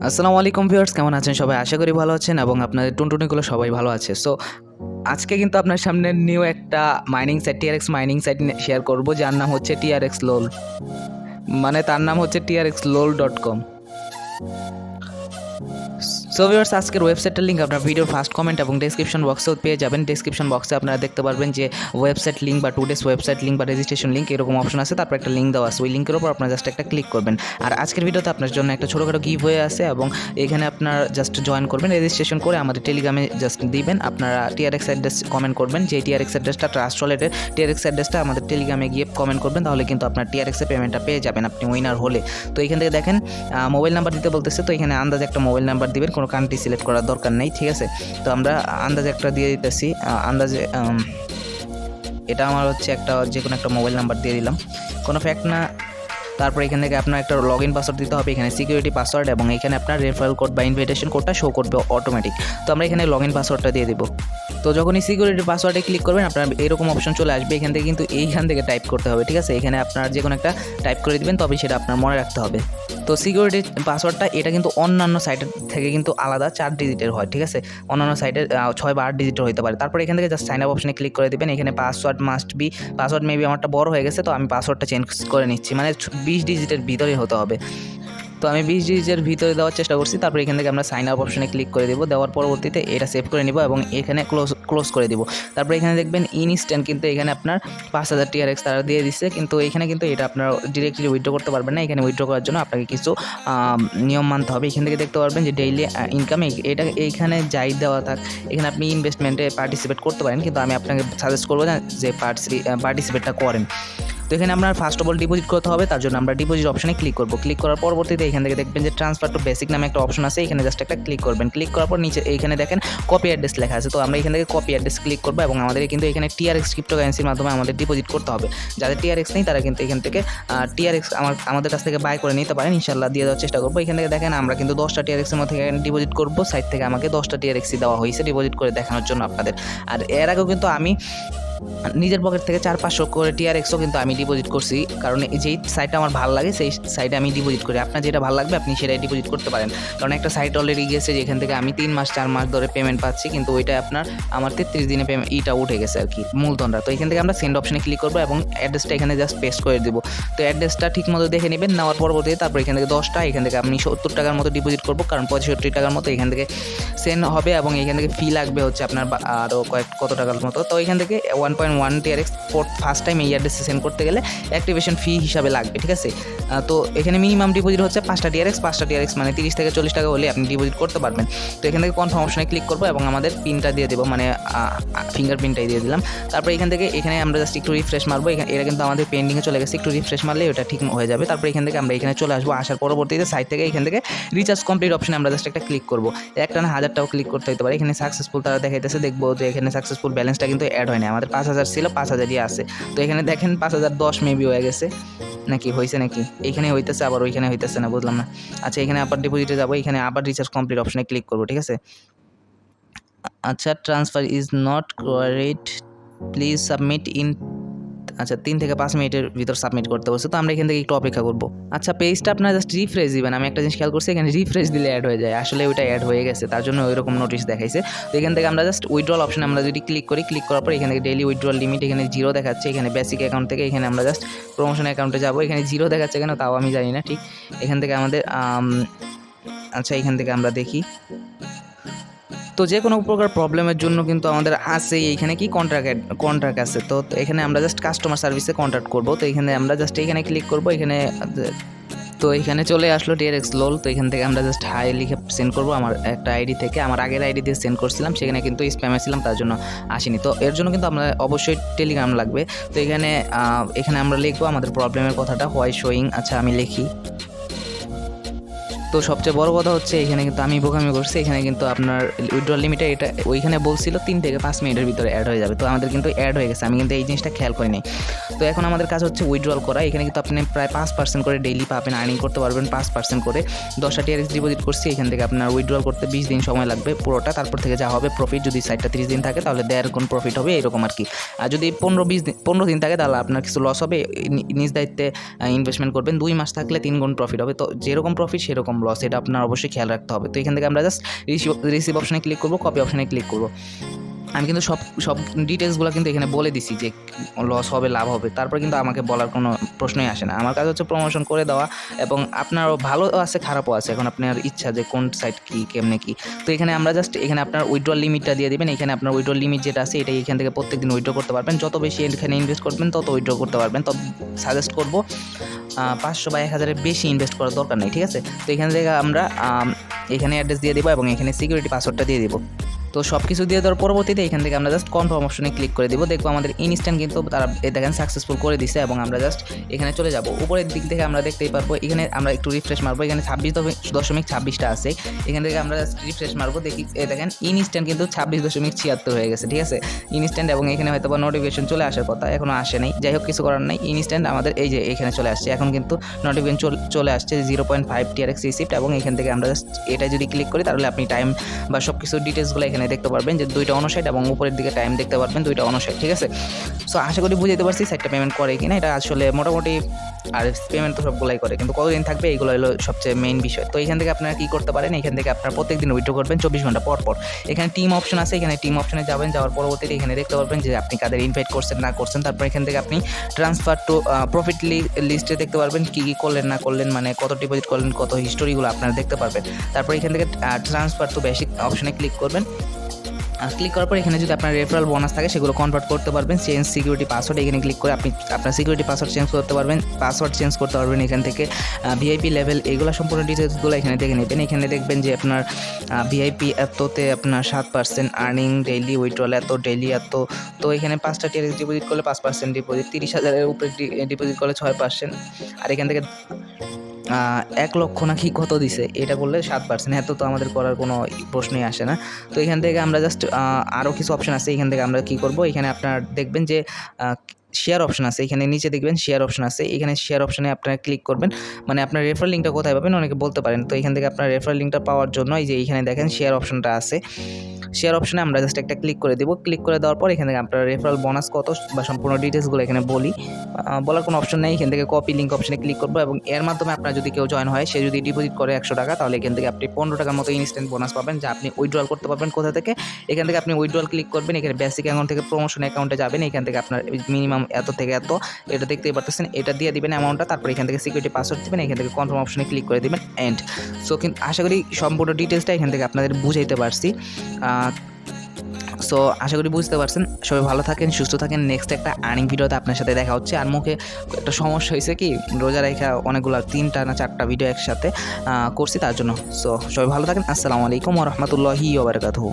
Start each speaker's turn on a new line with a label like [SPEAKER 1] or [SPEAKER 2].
[SPEAKER 1] আসসালামু আলাইকুম ভিউয়ার্স, কেমন আছেন সবাই? আশা করি ভালো আছেন এবং আপনাদের টুনটুনিগুলো সবাই ভালো আছে। সো আজকে কিন্তু আপনার সামনে নিউ একটা mining site TRX mining site share করব, যার নাম হচ্ছে Trx.lol। মানে তার নাম হচ্ছে Trx.lol.com। সো ভিউয়ার্স, আজকের ওয়েবসাইটের লিঙ্ক আপনার ভিডিওর ফার্স্ট কমেন্ট এবং ডেসক্রিপশন বক্সেও পেয়ে যাবেন। ডেসক্রিপশন বক্সে আপনারা দেখতে পারবেন যে ওয়েবসাইট লিঙ্ক বা টুডেস ওয়েবসাইট লিঙ্ক বা রেজিস্ট্রেশন লিঙ্ক এরকম অপশন আছে, তারপর একটা লিঙ্ক দেওয়া আছে। ওই লিঙ্কের উপর আপনারা জাস্ট একটা ক্লিক করবেন। আর আজকের ভিডিওতে আপনার জন্য একটা ছোটোখাটো গিভ হয়ে আছে এবং এখানে আপনার জাস্ট জয়েন করবেন, রেজিস্ট্রেশন করে আমাদের টেলিগ্রামে জাস্ট দিবেন। আপনারা TRX অ্যাড্রেস কমেন্ট করবেন, যে TRX অ্যাড্রেসটা ট্রাস্টওয়ালেটের TRX অ্যাড্রেসটা আমাদের টেলিগ্রামে গিয়ে কমেন্ট করবেন, তাহলে কিন্তু আপনার TRX এর পেমেন্টটা পেয়ে যাবেন আপনি উইনার হলে। তো এখান থেকে দেখেন মোবাইল নাম্বার দিতে বলতেছে, তো এখানে আন্দাজে একটা মোবাইল নাম্বার দিবেন, কোনো কান্ট্রি সিলেক্ট করার দরকার নেই, ঠিক আছে? তো আমরা আন্দাজে একটা দিয়ে দিতেছি, আন্দাজে এটা আমার হচ্ছে একটা যে কোনো একটা মোবাইল নাম্বার দিয়ে দিলাম, কোনো ফ্যাক্ট না। তারপর এখান থেকে আপনার একটা লগ ইন পাসওয়ার্ড দিতে হবে, এখানে সিকিউরিটি পাসওয়ার্ড, এবং এখানে আপনার রেফারেল কোড বা ইনভিটেশন কোডটা শো করবে অটোমেটিক। তো আমরা এখানে লগ ইন পাসওয়ার্ডটা দিয়ে দেবো। তো যখনই সিকিউরিটি পাসওয়ার্ডে ক্লিক করবেন আপনার এরকম অপশন চলে আসবে। এখান থেকে কিন্তু এইখান থেকে টাইপ করতে হবে, ঠিক আছে? এখানে আপনার যে কোনো একটা টাইপ করে দিবেন, তবে সেটা আপনার মনে রাখতে হবে। তো সিকিউরিটি পাসওয়ার্ডটা এটা কিন্তু অন্যান্য সাইটের থেকে কিন্তু আলাদা 4 ডিজিটের হয়, ঠিক আছে? অন্যান্য সাইটের 6 বা 8 ডিজিটের হতে পারে। তারপর এখান থেকে জাস্ট সাইন আপ অপশনে ক্লিক করে দেবেন। এখানে password must be, password maybe আমারটা বড় হয়ে গেছে, তো আমি পাসওয়ার্ডটা চেঞ্জ করে নিচ্ছি, মানে 20 ডিজিটের ভিতরেই হতে হবে। তো আমি 20 ডিজিটের ভিতরে দেওয়ার চেষ্টা করছি। তারপর এখান থেকে আমরা সাইন আপ অপশনে ক্লিক করে দেবো, দেওয়ার পরবর্তীতে এটা সেভ করে নিব এবং এখানে ক্লোজ করে দিব। তারপর এখানে দেখবেন ইনস্ট্যান্ট কিন্তু এখানে আপনার 5000 TRX তারা দিয়ে দিচ্ছে, কিন্তু এখানে কিন্তু এটা আপনার ডিরেক্টলি উইথড্র করতে পারবেন না। এখানে উইথড্র করার জন্য আপনাকে কিছু নিয়ম মানতে হবে। এখান থেকে দেখতে পারবেন যে ডেইলি ইনকামে এটা এইখানে যাই দেওয়া থাক, এখানে আপনি ইনভেস্টমেন্টে পার্টিসিপেট করতে পারেন, কিন্তু আমি আপনাকে সাজেস্ট করবো না যে পার্টিসিপেটটা করেন। তো এখানে আপনার ফার্স্ট অফ অল ডিপোজিট করতে হবে, তার জন্য আমরা ডিপোজিট অপশনে ক্লিক করব। ক্লিক করার পরবর্তীতে এখান থেকে দেখবেন যে ট্রান্সফার টু বেসিক নামে একটা অপশন আছে, এখানে জাস্ট একটা ক্লিক করবেন। ক্লিক করার পর নিচে এইখানে দেখেন কপি অ্যাড্রেস লেখা আছে, তো আমরা এখান থেকে কপি অ্যাড্রেস ক্লিক করবো এবং আমাদের কিন্তু এখানে TRX ক্রিপ্টোকারেন্সির মাধ্যমে আমাদের ডিপোজিট করতে হবে। যাদের TRX নেই তারা কিন্তু এখান থেকে TRX আমাদের কাছ থেকে বাই করে নিতে পারেন, ইনশাল্লাহ দিয়ে দেওয়ার চেষ্টা করবো। এখান থেকে দেখেন আমরা কিন্তু 10টা TRX এর মধ্যে এখানে ডিপোজিট করবো। সাইট থেকে আমাকে 10টা TRX দেওয়া হয়েছে ডিপোজিট করে দেখানোর জন্য আপনাদের। আর এর আগেও কিন্তু আমি নিজের পকেট থেকে 400-500 করে TRXও কিন্তু আমি ডিপোজিট করছি, কারণ যেই সাইটটা আমার ভালো লাগে সেই সাইটে আমি ডিপোজিট করি। আপনার যেটা ভালো লাগবে আপনি সেটাই ডিপোজিট করতে পারেন, কারণ একটা সাইট অলরেডি গেছে যেখান থেকে আমি 3 মাস 4 মাস ধরে পেমেন্ট পাচ্ছি, কিন্তু ওইটা আপনার আমার 33 দিনে ইটা উঠে গেছে আর কি, মূলধনটা। তো এখান থেকে আমরা সেন্ড অপশনে ক্লিক করবো এবং অ্যাড্রেসটা এখানে জাস্ট পেস্ট করে দেবো। তো অ্যাড্রেসটা ঠিক মতো দেখে নেবেন, নেওয়ার পরবর্তীতে তারপর এখান থেকে 10টা, এখান থেকে আপনি 70 টাকার মতো ডিপোজিট করবো, কারণ 65 টাকার মতো এখান থেকে সেন্ড হবে এবং এখান থেকে ফি লাগবে হচ্ছে আপনার আরও কত টাকার মতো। তো এখান থেকে 1.1 TRX ফার্স্ট টাইম এই অ্যাড্রেসে সেন্ড করতে গেলে অ্যাক্টিভেশন ফি হিসাবে লাগবে, ঠিক আছে? তো এখানে মিনিমাম ডিপোজিট হচ্ছে 5টা TRX মানে 30 থেকে 40 টাকা হলে আপনি ডিপোজিট করতে পারবেন। তো এখান থেকে কনফার্ম অপশনে ক্লিক করবো এবং আমাদের পিনটা দিয়ে দেবো, মানে ফিঙ্গারপ্রিন্টটাই দিয়ে দিলাম। তারপর এখান থেকে এখানে আমরা জাস্ট একটু রিফ্রেশ মারবো, এটা কিন্তু আমাদের পেন্ডিংয়ে চলে গেছে, একটু রিফ্রেশ মারলে ওটা ঠিক হয়ে যাবে। তারপর এখান থেকে আমরা এখানে চলে আসবো, আসার পরবর্তীতে সাইট থেকে এখান থেকে রিচার্জ কমপ্লিট অপশনে আমরা জাস্ট একটা ক্লিক করবো। একটা না 1000টাও ক্লিক করতে হতে পারে। এখানে সাকসেসফুল তারা দেখাইতেছে, দেখবো যে এখানে সাকসেসফুল ব্যালেন্সটা কিন্তু অ্যাড হয়নি, আমাদের 5000 ছিল, 5000ই আছে। তো এখানে দেখেন 5010 মেবি হয়ে গেছে নাকি, হয়েছে নাকি, এইখানে হইতেছে আবার ওইখানে হইতেছে না, বুঝলাম না। আচ্ছা, এখানে আবার ডিপোজিটে যাবো, এখানে আবার রিচার্জ কমপ্লিট অপশনে ক্লিক করবো, ঠিক আছে? আচ্ছা, transfer is not correct, please submit in. আচ্ছা, 3 থেকে 5 মিনিটের ভিতর সাবমিট করতে বলছে, তো আমরা এখান থেকে একটু অপেক্ষা করবো। আচ্ছা, পেজটা আপনারা জাস্ট রিফ্রেশ দিবেন। আমি একটা জিনিস খেয়াল করছি, এখানে রিফ্রেশ দিলে অ্যাড হয়ে যায়, আসলে ওইটা অ্যাড হয়ে গেছে, তার জন্য ওইরকম নোটিশ দেখাইছে। তো এখান থেকে আমরা জাস্ট উইথড্রল অপশনে আমরা যদি ক্লিক করি, ক্লিক করার পর এখান থেকে ডেইলি উইথড্রল লিমিট এখানে 0 দেখাচ্ছে। এখানে বেসিক অ্যাকাউন্ট থেকে এখানে আমরা জাস্ট প্রমোশন অ্যাকাউন্টে যাবো, এখানে 0 দেখাচ্ছে কেন তাও আমি জানি না ঠিক। এখান থেকে আমাদের আচ্ছা, এখান থেকে আমরা দেখি। তো যে কোনো প্রকার প্রবলেমের জন্য কিন্তু আমাদের আছে এইখানে কি কন্ট্রাক্ট আছে। তো এখানে আমরা জাস্ট কাস্টমার সার্ভিসে কন্ট্যাক্ট করব। তো এখানে আমরা জাস্ট এখানে ক্লিক করব, এখানে তো এখানে চলে আসলো Trx.lol। তো এখান থেকে আমরা জাস্ট হাই লিখে সেন্ড করবো আমার একটা আইডি থেকে, আমার আগের আইডি দিয়ে সেন্ড করছিলাম, সেখানে কিন্তু স্প্যামে ছিলাম, তার জন্য আসেনি। তো এর জন্য কিন্তু আমরা অবশ্যই টেলিগ্রাম লাগবে। তো এখানে আমরা লিখবো আমাদের প্রবলেমের কথাটা, হোয়াই শোয়িং। আচ্ছা, আমি লিখি। তো সবচেয়ে বড় কথা হচ্ছে এখানে কিন্তু আমি বোকামি করছি, এখানে কিন্তু আপনার উইথড্রল লিমিটে এটা ওইখানে বলছিল 3 থেকে 5 মিনিটের ভিতরে অ্যাড হয়ে যাবে, তো আমাদের কিন্তু অ্যাড হয়ে গেছে, আমি কিন্তু এই জিনিসটা খেয়াল করি নাই। তো এখন আমাদের কাজ হচ্ছে উইথড্রল করা। এখানে কিন্তু আপনি প্রায় 5% করে ডেইলি পাবেন, আর্নিং করতে পারবেন 5% করে। 10টা TRX ডিপোজিট করছি, এখান থেকে আপনার উইথড্রল করতে 20 দিন সময় লাগবে পুরোটা। তারপর থেকে যা হবে প্রফিট, যদি সাইটটা 30 দিন থাকে তাহলে 1.5 গুণ প্রফিট হবে, এরকম আর কি। আর যদি 15 দিন থাকে তাহলে আপনার কিছু লস হবে, নিজ দায়িত্বে ইনভেস্টমেন্ট করবেন। 2 মাস থাকলে 3 গুণ প্রফিট হবে। তো যেরকম প্রফিট সেরকম লস, এটা আপনার অবশ্যই খেয়াল রাখতে হবে। তো এখান থেকে আমরা জাস্ট রিসিভ অপশানে ক্লিক করবো, কপি অপশানে ক্লিক করবো। আমি কিন্তু সব ডিটেলসগুলো কিন্তু এখানে বলে দিছি যে লস হবে লাভ হবে, তারপর কিন্তু আমাকে বলার কোনো প্রশ্নই আসে না। আমার কাজ হচ্ছে প্রমোশন করে দেওয়া, এবং আপনারও ভালো আছে খারাপও আছে, এখন আপনার ইচ্ছা যে কোন সাইট কী কেমনে কী। তো এখানে আমরা জাস্ট এখানে আপনার উইথড্রল লিমিটটা দিয়ে দেবেন। এখানে আপনার উইথড্রল লিমিট যেটা আছে এটাই এখান থেকে প্রত্যেকদিন উইথড্র করতে পারবেন। যত বেশি এখানে ইনভেস্ট করবেন তত উইথড্র করতে পারবেন। তো সাজেস্ট করবো 500 বা 1000-এর বেশি ইনভেস্ট করার দরকার নেই, ঠিক আছে। তো এখান থেকে আমরা এখানে অ্যাড্রেস দিয়ে দেবো এবং এখানে সিকিউরিটি পাসওয়ার্ডটা দিয়ে দেবো। তো সব কিছু দিয়ে দেওয়ার পরবর্তীতে এখান থেকে আমরা জাস্ট কনফার্ম অপশনে ক্লিক করে দেবো। দেখবো আমাদের ইনস্ট্যান্ট কিন্তু তারা দেখেন সাকসেসফুল করে দিছে, এবং আমরা জাস্ট এখানে চলে যাব। উপরের দিক থেকে আমরা দেখতেই পারবো, এখানে আমরা একটু রিফ্রেশ মারবো, এখানে 26.26টা আছে। এখান থেকে আমরা জাস্ট রিফ্রেশ মারবো, দেখি দেখেন ইনস্ট্যান্ট কিন্তু 26.76 হয়ে গেছে, ঠিক আছে ইনস্ট্যান্ট। এবং এখানে হয়তো বা নোটিফিকেশন চলে আসার কথা, এখনও আসে নাই, যাই হোক কিছু করার নাই। ইনস্ট্যান্ট আমাদের এই যে এখানে চলে আসছে, এখন কিন্তু নোটিফিকেশন চলে আসছে 0.5 Trx রিসিপ্ট। এবং এখান থেকে আমরা জাস্ট এটা যদি ক্লিক করি তাহলে আপনি টাইম বা সব কিছু ডিটেলসগুলো এখানে দেখতে পারবেন যে 2টা অনসাইট, এবং উপরের দিকে টাইম দেখতে পারবেন 2টা অনসাইট, ঠিক আছে। সো আশা করি বুঝতে পারছি সাইটটা পেমেন্ট করে কিনা। এটা আসলে মোটামুটি, আর পেমেন্ট তো সবগুলাই করে, কিন্তু কতদিন থাকবে এইগুলো হলো সবচেয়ে মেইন বিষয়। তো এখান থেকে আপনারা কী করতে পারেন, এখান থেকে আপনারা প্রত্যেকদিন উইথড্র করবেন 24 ঘন্টা পর পর। এখানে টিম অপশন আছে, এখানে টিম অপশনে যাবেন, যাওয়ার পরবর্তীতে এখানে দেখতে পারবেন যে আপনি কাদের ইনভাইট করছেন না করছেন। তারপর এখান থেকে আপনি ট্রান্সফার টু প্রফিট লিস্টে দেখতে পারবেন কী কী করলেন না করলেন, মানে কত ডিপোজিট করলেন, কত হিস্টোরিগুলো আপনারা দেখতে পারবেন। তারপর এখান থেকে ট্রান্সফার টু বেসিক অপশনে ক্লিক করবেন। ক্লিক করার পর এখানে যদি আপনার রেফারেল বোনাস থাকে সেগুলো কনভার্ট করতে পারবেন। চেঞ্জ সিকিউরিটি পাসওয়ার্ড, এখানে ক্লিক করে আপনি আপনার সিকিউরিটি পাসওয়ার্ড চেঞ্জ করতে পারবেন, পাসওয়ার্ড চেঞ্জ করতে পারবেন। এখান থেকে ভিআইপি লেভেল এগুলো সম্পূর্ণ ডিটেলসগুলো এখানে দেখে নেবেন। এখানে দেখবেন যে আপনার ভিআইপি এততে আপনার 7% আর্নিং, ডেইলি উইথড্রল এত, ডেইলি এত। তো এখানে 5টা টিআরএক্স ডিপোজিট করলে 5% ডিপোজিট, 30,000-এর উপরে ডিপোজিট করলে 6%। আর এখান থেকে 1 লক্ষ নাকি কত দিছে, এটা করলে 7%। এত তো আমাদের করার কোনো প্রশ্নই আসে না। তো এখান থেকে আমরা জাস্ট আরও কিছু অপশান আছে, এখান থেকে আমরা কী করব, এখানে আপনার দেখবেন যে শেয়ার অপশন আছে, এখানে নিচে দেখবেন শেয়ার অপশন আছে, এখানে শেয়ার অপশনে আপনারা ক্লিক করবেন। মানে আপনার রেফারেল লিঙ্কটা কোথায় পাবেন অনেকে বলতে পারেন। তো এখান থেকে আপনার রেফারেল লিঙ্কটা পাওয়ার জন্য এই যে এখানে দেখেন শেয়ার অপশনটা আছে, শেয়ার অপশনে আমরা জাস্ট একটা ক্লিক করে দেবো। ক্লিক করে দেওয়ার পর এখান থেকে আপনার রেফারেল বোনাস কত বা সম্পূর্ণ ডিটেলসগুলো এখানে বলার কোনো অপশন নেই। এখান থেকে কপি লিঙ্ক অপশনে ক্লিক করবো, এবং এর মাধ্যমে আপনার যদি কেউ জয়েন হয়, সে যদি ডিপোজিট করে 100 টাকা, তাহলে এখান থেকে আপনি 15 টাকার মতো ইনস্ট্যান্ট বোনাস পাবেন, যা আপনি উইথড্রল করতে পারবেন। কোথা থেকে? এখান থেকে আপনি উইথড্রল ক্লিক করবেন, এখানে বেসিক অ্যাকাউন্ট থেকে প্রমোশন অ্যাকাউন্টে যাবেন। এখান থেকে আপনার মিনিমাম এত থেকে এত, এটা দেখতেই পারতেছেন, এটা দিয়ে দিবেন অ্যামাউন্টটা। তারপর এখান থেকে সিকিউরিটি পাসওয়ার্ড দিবেন, এখান থেকে কনফার্ম অপশনে ক্লিক করে দিবেন, এন্ড। সো কিন্তু আশা করি সম্পূর্ণ ডিটেলসটা এখান থেকে আপনাদের বুঝাইতে পারছি। সো আশা করি বুঝতে পারছেন। সবাই ভালো থাকেন, সুস্থ থাকেন। নেক্সট একটা আর্নিং ভিডিওতে আপনার সাথে দেখা হচ্ছে। আর মুখে একটা সমস্যা হয়েছে কি, রোজা রেখা অনেকগুলো 3টা না 4টা ভিডিও একসাথে করছি, তার জন্য। সো সবাই ভালো থাকেন। আসসালামু আলাইকুম ওয়া রাহমাতুল্লাহি ওয়া বারাকাতুহু।